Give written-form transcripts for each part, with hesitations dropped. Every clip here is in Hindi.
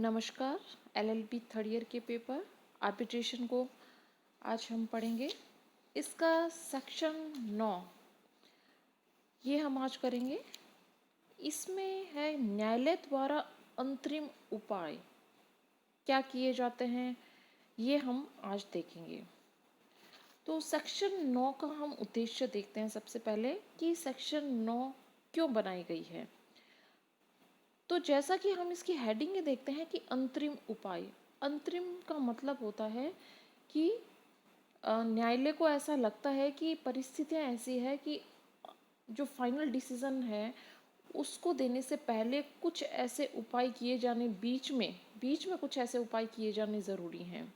नमस्कार। एलएलबी थर्ड ईयर के पेपर आर्बिट्रेशन को आज हम पढ़ेंगे। इसका सेक्शन 9 ये हम आज करेंगे। इसमें है न्यायालय द्वारा अंतरिम उपाय क्या किए जाते हैं, ये हम आज देखेंगे। तो सेक्शन 9 का हम उद्देश्य देखते हैं सबसे पहले कि सेक्शन 9 क्यों बनाई गई है। तो जैसा कि हम इसकी हेडिंग में देखते हैं कि अंतरिम उपाय, अंतरिम का मतलब होता है कि न्यायालय को ऐसा लगता है कि परिस्थितियां ऐसी है कि जो फाइनल डिसीजन है उसको देने से पहले कुछ ऐसे उपाय किए जाने, बीच में कुछ ऐसे उपाय किए जाने ज़रूरी हैं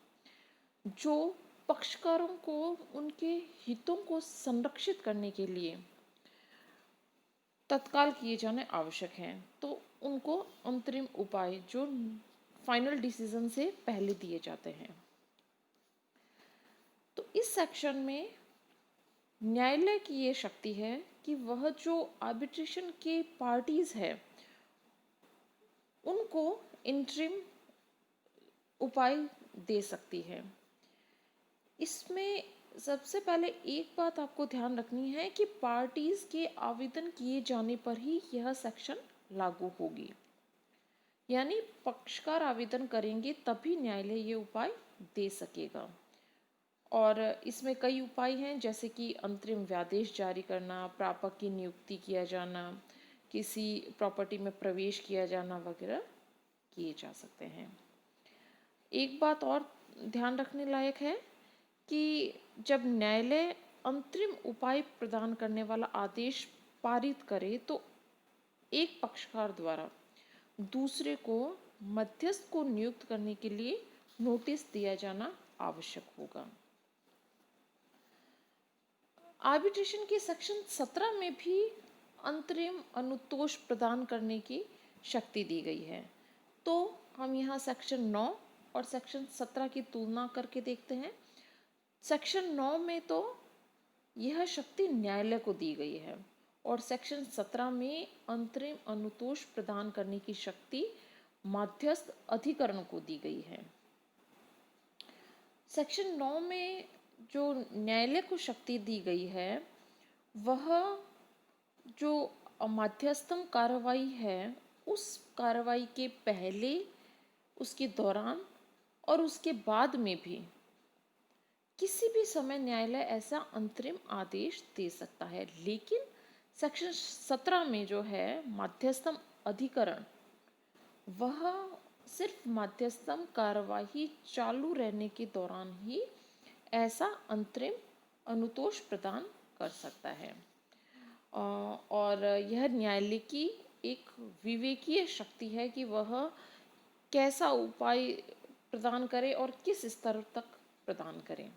जो पक्षकारों को उनके हितों को संरक्षित करने के लिए तत्काल किए जाने आवश्यक हैं। तो उनको अंतरिम उपाय जो फाइनल डिसीजन से पहले दिए जाते हैं। तो इस सेक्शन में न्यायालय की ये शक्ति है कि वह जो आर्बिट्रेशन के पार्टीज है उनको इंटरिम उपाय दे सकती है। इसमें सबसे पहले एक बात आपको ध्यान रखनी है कि पार्टीज के आवेदन किए जाने पर ही यह सेक्शन लागू होगी, यानी पक्षकार आवेदन करेंगे तभी न्यायालय ये उपाय दे सकेगा। और इसमें कई उपाय हैं जैसे कि अंतरिम व्यादेश जारी करना, प्रापक की नियुक्ति किया जाना, किसी प्रॉपर्टी में प्रवेश किया जाना वगैरह किए जा सकते हैं। एक बात और ध्यान रखने लायक है कि जब न्यायालय अंतरिम उपाय प्रदान करने वाला आदेश पारित करे तो एक पक्षकार द्वारा दूसरे को मध्यस्थ को नियुक्त करने के लिए नोटिस दिया जाना आवश्यक होगा। आर्बिट्रेशन के सेक्शन 17 में भी अंतरिम अनुतोष प्रदान करने की शक्ति दी गई है। तो हम यहाँ सेक्शन 9 और सेक्शन 17 की तुलना करके देखते हैं। सेक्शन 9 में तो यह शक्ति न्यायालय को दी गई है और सेक्शन 17 में अंतरिम अनुतोष प्रदान करने की शक्ति मध्यस्थ अधिकरण को दी गई है। सेक्शन 9 में जो न्यायालय को शक्ति दी गई है वह जो मध्यस्थम कार्रवाई है उस कार्रवाई के पहले, उसके दौरान और उसके बाद में भी किसी भी समय न्यायालय ऐसा अंतरिम आदेश दे सकता है। लेकिन सेक्शन 17 में जो है मध्यस्थम अधिकरण, वह सिर्फ मध्यस्थम कार्यवाही चालू रहने के दौरान ही ऐसा अंतरिम अनुतोष प्रदान कर सकता है। और यह न्यायालय की एक विवेकीय शक्ति है कि वह कैसा उपाय प्रदान करे और किस स्तर तक प्रदान करें।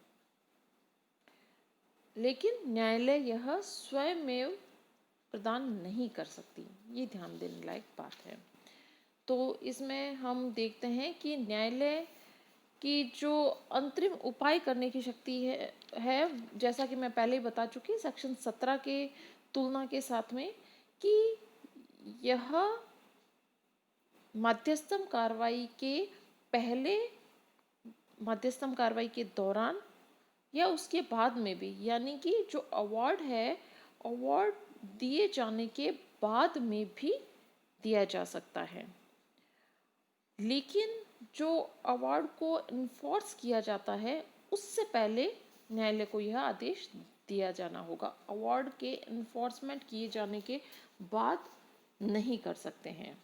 लेकिन न्यायालय यह स्वयं प्रदान नहीं कर सकती, ये ध्यान देने लायक बात है। तो इसमें हम देखते हैं कि न्यायालय की जो अंतरिम उपाय करने की शक्ति है जैसा कि मैं पहले ही बता चुकी सेक्शन 17 के तुलना के साथ में, कि यह मध्यस्थम कार्रवाई के पहले, मध्यस्थम कार्रवाई के दौरान या उसके बाद में भी, यानी कि जो अवार्ड है अवार्ड दिए जाने के बाद में भी दिया जा सकता है। लेकिन जो अवार्ड को इन्फोर्स किया जाता है उससे पहले न्यायालय को यह आदेश दिया जाना होगा। अवार्ड के इन्फोर्समेंट किए जाने के बाद नहीं कर सकते हैं।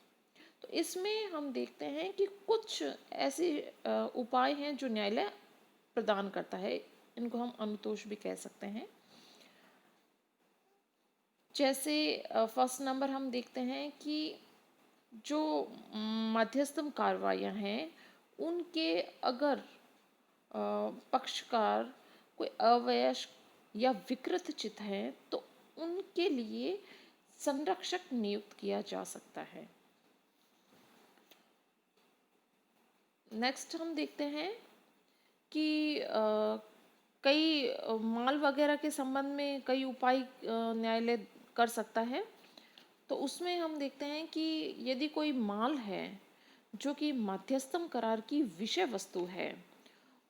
तो इसमें हम देखते हैं कि कुछ ऐसे उपाय हैं जो न्यायालय प्रदान करता है, इनको हम अनुतोष भी कह सकते हैं। जैसे फर्स्ट नंबर हम देखते हैं कि जो मध्यस्थम कार्रवाइयाँ हैं उनके अगर पक्षकार कोई अवयस्क या विकृत चित्त हैं तो उनके लिए संरक्षक नियुक्त किया जा सकता है। नेक्स्ट हम देखते हैं कि कई माल वगैरह के संबंध में कई उपाय न्यायालय कर सकता है। तो उसमें हम देखते हैं कि यदि कोई माल है जो कि मध्यस्थम करार की विषय वस्तु है,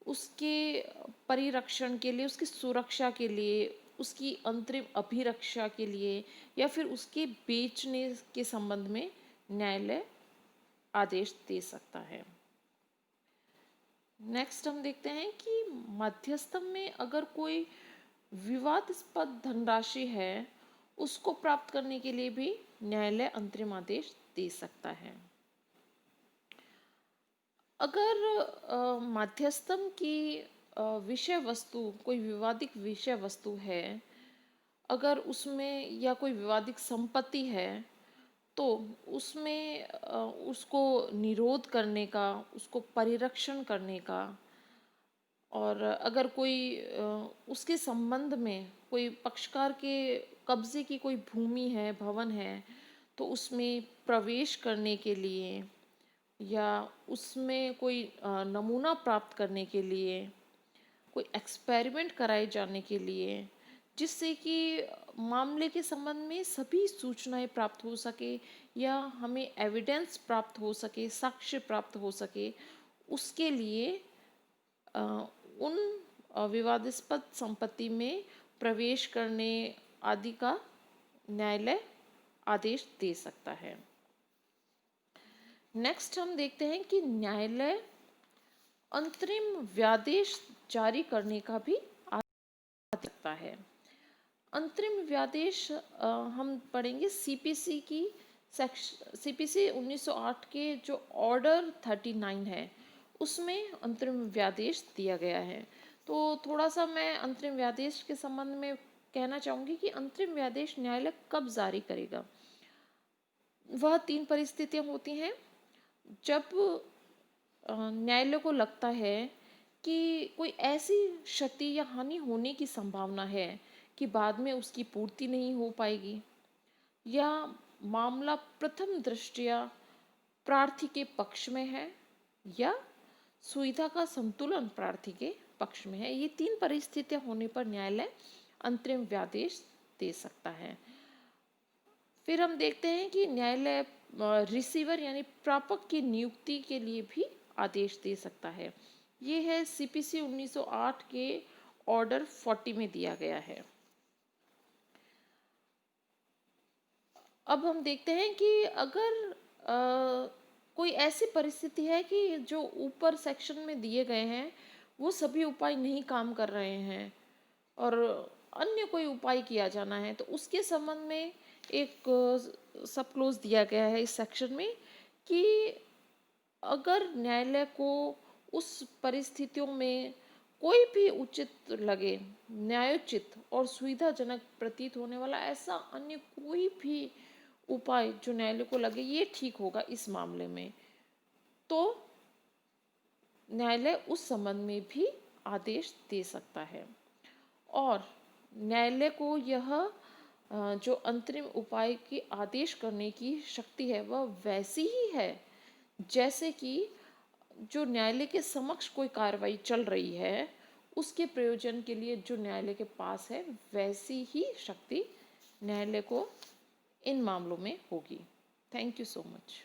उसके परिरक्षण के लिए, उसकी सुरक्षा के लिए, उसकी अंतरिम अभिरक्षा के लिए या फिर उसके बेचने के संबंध में न्यायालय आदेश दे सकता है। नेक्स्ट हम देखते हैं कि मध्यस्थम में अगर कोई विवादास्पद धनराशि है, उसको प्राप्त करने के लिए भी न्यायालय अंतरिम आदेश दे सकता है। अगर मध्यस्थम की विषय वस्तु कोई विवादित विषय वस्तु है, अगर उसमें या कोई विवादित संपत्ति है, तो उसमें उसको निरोध करने का, उसको परिरक्षण करने का, और अगर कोई उसके संबंध में कोई पक्षकार के कब्जे की कोई भूमि है, भवन है, तो उसमें प्रवेश करने के लिए या उसमें कोई नमूना प्राप्त करने के लिए, कोई एक्सपेरिमेंट कराए जाने के लिए, जिससे कि मामले के संबंध में सभी सूचनाएं प्राप्त हो सके या हमें एविडेंस प्राप्त हो सके, साक्ष्य प्राप्त हो सके, उसके लिए उन विवादास्पद संपत्ति में प्रवेश करने आदि का न्यायालय आदेश दे सकता है। नेक्स्ट हम देखते हैं कि न्यायालय अंतरिम व्यादेश जारी करने का भी आदेश सकता है। अंतरिम व्यादेश हम पढ़ेंगे सीपीसी की सीपीसी 1908 के जो ऑर्डर 39 है, उसमें अंतरिम व्यादेश दिया गया है। तो थोड़ा सा मैं अंतरिम व्यादेश के संबंध में कहना चाहूँगी कि अंतरिम व्यादेश न्यायालय कब जारी करेगा। वह 3 परिस्थितियाँ होती हैं। जब न्यायालय को लगता है कि कोई ऐसी क्षति या हानि होने की संभावना है कि बाद में उसकी पूर्ति नहीं हो पाएगी, या मामला प्रथम दृष्टया प्रार्थी के पक्ष में है, या सुविधा का संतुलन प्रार्थी के पक्ष में है। ये 3 परिस्थितियां होने पर न्यायालय अंतरिम व्यादेश दे सकता है। फिर हम देखते हैं कि न्यायालय रिसीवर यानी प्रापक की नियुक्ति के लिए भी आदेश दे सकता है। ये है सीपीसी 1908 के ऑर्डर 40 में दिया गया है। अब हम देखते हैं कि अगर कोई ऐसी परिस्थिति है कि जो ऊपर सेक्शन में दिए गए हैं वो सभी उपाय नहीं काम कर रहे हैं और अन्य कोई उपाय किया जाना है, तो उसके संबंध में एक सब क्लोज दिया गया है इस सेक्शन में कि अगर न्यायालय को उस परिस्थितियों में कोई भी उचित लगे, न्यायोचित और सुविधाजनक प्रतीत होने वाला ऐसा अन्य कोई भी उपाय जो न्यायालय को लगे ये ठीक होगा इस मामले में, तो न्यायालय उस संबंध में भी आदेश दे सकता है। और न्यायालय को यह जो अंतरिम उपाय की आदेश करने की शक्ति है वह वैसी ही है जैसे कि जो न्यायालय के समक्ष कोई कार्रवाई चल रही है उसके प्रयोजन के लिए जो न्यायालय के पास है वैसी ही शक्ति न्यायालय को इन मामलों में होगी। Thank you so much.